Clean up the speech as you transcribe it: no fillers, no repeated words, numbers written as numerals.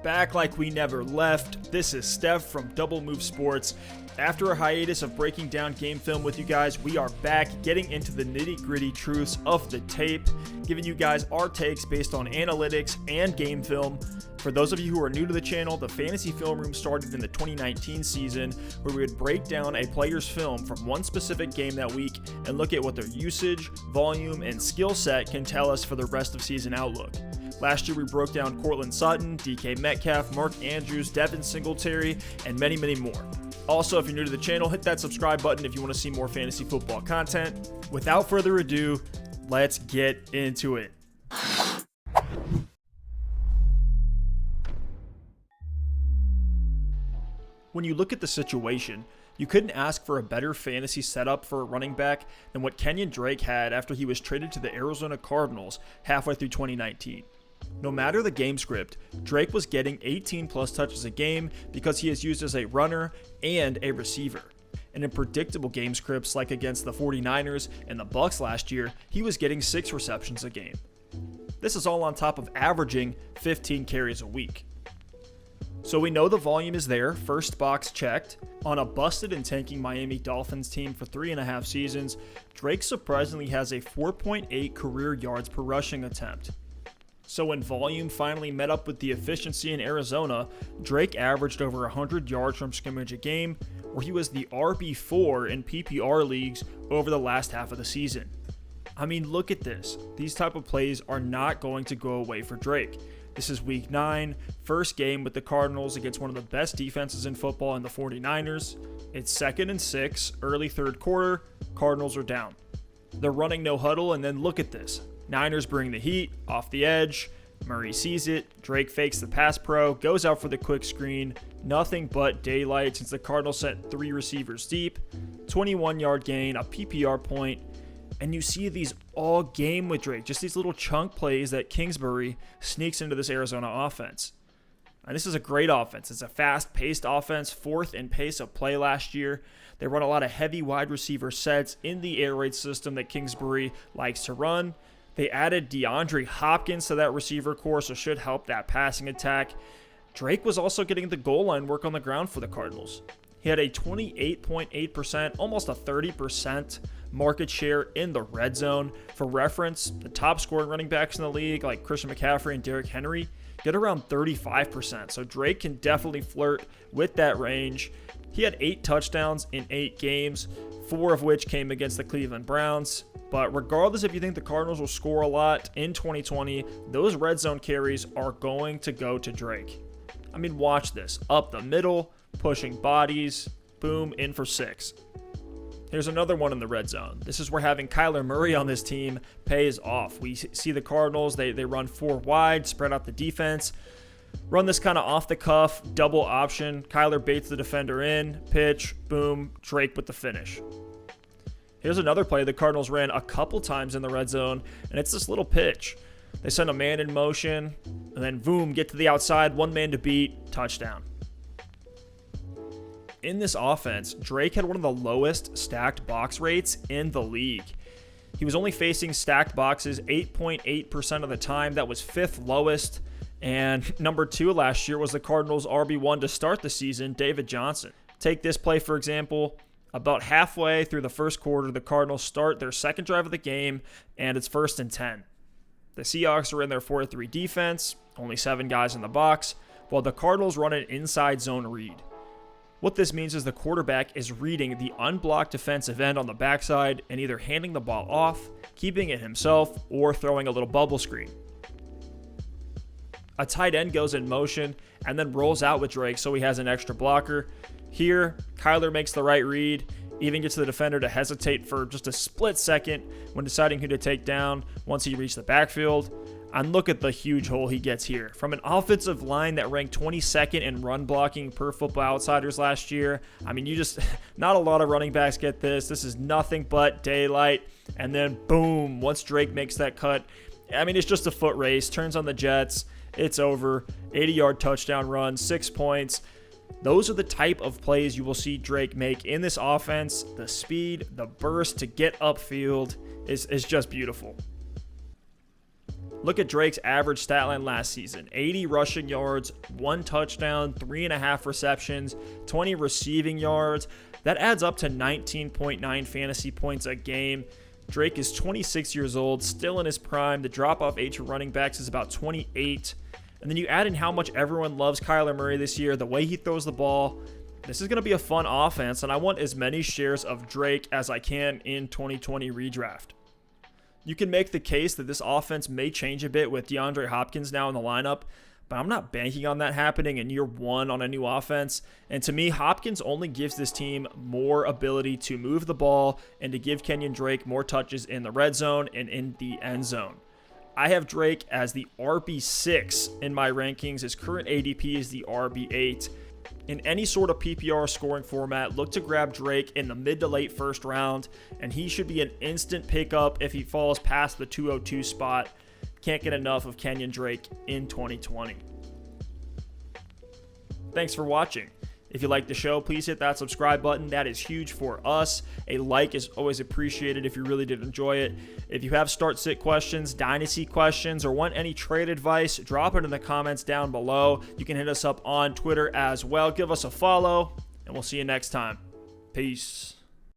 Back like we never left, this is Stef from Double Move Sports. After a hiatus of breaking down game film with you guys, we are back getting into the nitty-gritty truths of the tape, giving you guys our takes based on analytics and game film. For those of you who are new to the channel, the Fantasy Film Room started in the 2019 season, where we would break down a player's film from one specific game that week and look at what their usage, volume, and skill set can tell us for the rest of season outlook. Last year, we broke down Cortland Sutton, DK Metcalf, Mark Andrews, Devin Singletary, and many, many more. Also, if you're new to the channel, hit that subscribe button if you want to see more fantasy football content. Without further ado, let's get into it. When you look at the situation, you couldn't ask for a better fantasy setup for a running back than what Kenyan Drake had after he was traded to the Arizona Cardinals halfway through 2019. No matter the game script, Drake was getting 18 plus touches a game because he is used as a runner and a receiver. And in predictable game scripts like against the 49ers and the Bucs last year, he was getting 6 receptions a game. This is all on top of averaging 15 carries a week. So we know the volume is there, first box checked. On a busted and tanking Miami Dolphins team for 3.5 seasons, Drake surprisingly has a 4.8 career yards per rushing attempt. So when volume finally met up with the efficiency in Arizona, Drake averaged over 100 yards from scrimmage a game, where he was the RB4 in PPR leagues over the last half of the season. I mean, look at this. These type of plays are not going to go away for Drake. This is week 9, first game with the Cardinals against one of the best defenses in football in the 49ers. It's 2nd and 6, early third quarter, Cardinals are down. They're running no huddle, and then look at this. Niners bring the heat, off the edge, Murray sees it, Drake fakes the pass pro, goes out for the quick screen, nothing but daylight since the Cardinals sent 3 receivers deep, 21-yard gain, a PPR point, and you see these all game with Drake, just these little chunk plays that Kingsbury sneaks into this Arizona offense. And this is a great offense. It's a fast-paced offense, 4th in pace of play last year. They run a lot of heavy wide receiver sets in the air raid system that Kingsbury likes to run. They added DeAndre Hopkins to that receiver core, so should help that passing attack. Drake was also getting the goal line work on the ground for the Cardinals. He had a 28.8%, almost a 30% market share in the red zone. For reference, the top scoring running backs in the league, like Christian McCaffrey and Derrick Henry, get around 35%. So Drake can definitely flirt with that range. He had 8 touchdowns in 8 games, 4 of which came against the Cleveland Browns. But regardless if you think the Cardinals will score a lot in 2020, those red zone carries are going to go to Drake. I mean, watch this. Up the middle, pushing bodies, boom, in for 6. Here's another one in the red zone. This is where having Kyler Murray on this team pays off. We see the Cardinals, they run 4 wide, spread out the defense, run this kind of off-the-cuff, double option. Kyler baits the defender in, pitch, boom, Drake with the finish. Here's another play the Cardinals ran a couple times in the red zone, and it's this little pitch. They send a man in motion, and then boom, get to the outside, 1 man to beat, touchdown. In this offense, Drake had one of the lowest stacked box rates in the league. He was only facing stacked boxes 8.8% of the time. That was 5th lowest. And number 2 last year was the Cardinals' RB1 to start the season, David Johnson. Take this play, for example. About halfway through the first quarter, the Cardinals start their second drive of the game, and it's 1st and 10. The Seahawks are in their 4-3 defense, only 7 guys in the box, while the Cardinals run an inside zone read. What this means is the quarterback is reading the unblocked defensive end on the backside and either handing the ball off, keeping it himself, or throwing a little bubble screen. A tight end goes in motion and then rolls out with Drake so he has an extra blocker. Here, Kyler makes the right read, even gets the defender to hesitate for just a split second when deciding who to take down once he reached the backfield. And look at the huge hole he gets here. From an offensive line that ranked 22nd in run blocking per Football Outsiders last year. I mean, not a lot of running backs get this. This is nothing but daylight. And then boom, once Drake makes that cut, I mean, it's just a foot race, turns on the Jets, it's over. 80-yard touchdown run, 6 points. Those are the type of plays you will see Drake make in this offense. The speed, the burst to get upfield is just beautiful. Look at Drake's average stat line last season: 80 rushing yards, 1 touchdown, 3.5 receptions, 20 receiving yards. That adds up to 19.9 fantasy points a game. Drake is 26 years old, still in his prime. The drop-off age for running backs is about 28. And then you add in how much everyone loves Kyler Murray this year, the way he throws the ball. This is going to be a fun offense, and I want as many shares of Drake as I can in 2020 redraft. You can make the case that this offense may change a bit with DeAndre Hopkins now in the lineup, but I'm not banking on that happening in year one on a new offense. And to me, Hopkins only gives this team more ability to move the ball and to give Kenyan Drake more touches in the red zone and in the end zone. I have Drake as the RB6 in my rankings. His current ADP is the RB8. In any sort of PPR scoring format, look to grab Drake in the mid to late first round, and he should be an instant pickup if he falls past the 202 spot. Can't get enough of Kenyan Drake in 2020. Thanks for watching. If you like the show, please hit that subscribe button. That is huge for us. A like is always appreciated if you really did enjoy it. If you have start-sit questions, dynasty questions, or want any trade advice, drop it in the comments down below. You can hit us up on Twitter as well. Give us a follow, and we'll see you next time. Peace.